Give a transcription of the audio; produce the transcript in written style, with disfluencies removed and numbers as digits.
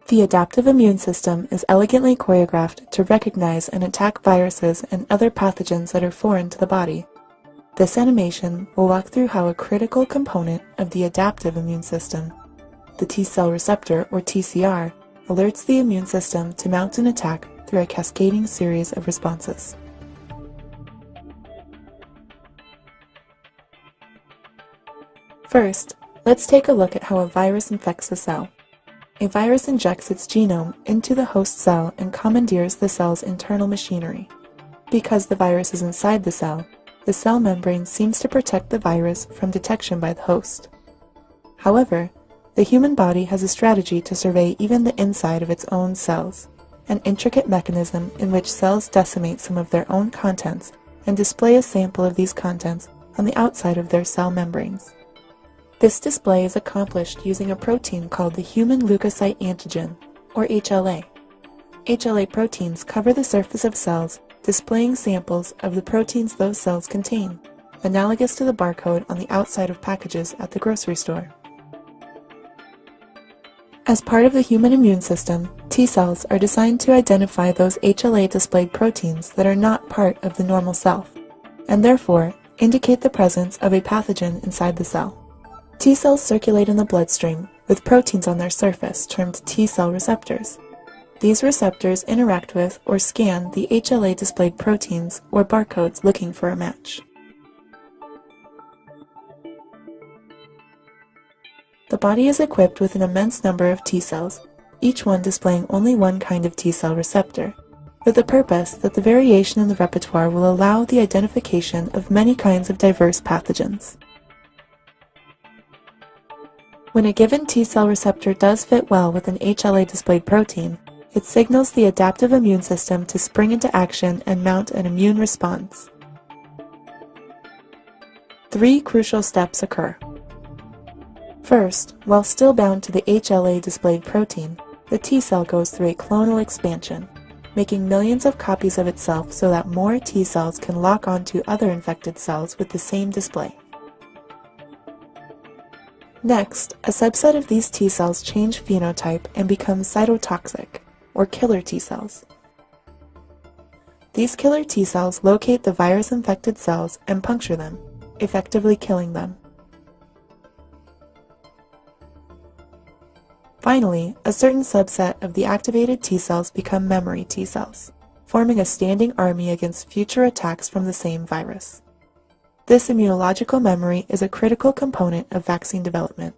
The adaptive immune system is elegantly choreographed to recognize and attack viruses and other pathogens that are foreign to the body. This animation will walk through how a critical component of the adaptive immune system, the T-cell receptor or TCR, alerts the immune system to mount an attack through a cascading series of responses. First, let's take a look at how a virus infects a cell. A virus injects its genome into the host cell and commandeers the cell's internal machinery. Because the virus is inside the cell membrane seems to protect the virus from detection by the host. However, the human body has a strategy to survey even the inside of its own cells, an intricate mechanism in which cells decimate some of their own contents and display a sample of these contents on the outside of their cell membranes. This display is accomplished using a protein called the human leukocyte antigen, or HLA. HLA proteins cover the surface of cells, displaying samples of the proteins those cells contain, analogous to the barcode on the outside of packages at the grocery store. As part of the human immune system, T cells are designed to identify those HLA-displayed proteins that are not part of the normal cell, and therefore indicate the presence of a pathogen inside the cell. T cells circulate in the bloodstream with proteins on their surface termed T cell receptors. These receptors interact with or scan the HLA-displayed proteins or barcodes looking for a match. The body is equipped with an immense number of T cells, each one displaying only one kind of T cell receptor, with the purpose that the variation in the repertoire will allow the identification of many kinds of diverse pathogens. When a given T cell receptor does fit well with an HLA-displayed protein, it signals the adaptive immune system to spring into action and mount an immune response. 3 crucial steps occur. First, while still bound to the HLA-displayed protein, the T cell goes through a clonal expansion, making millions of copies of itself so that more T cells can lock onto other infected cells with the same display. Next, a subset of these T cells change phenotype and become cytotoxic, or killer T cells. These killer T cells locate the virus-infected cells and puncture them, effectively killing them. Finally, a certain subset of the activated T cells become memory T cells, forming a standing army against future attacks from the same virus. This immunological memory is a critical component of vaccine development.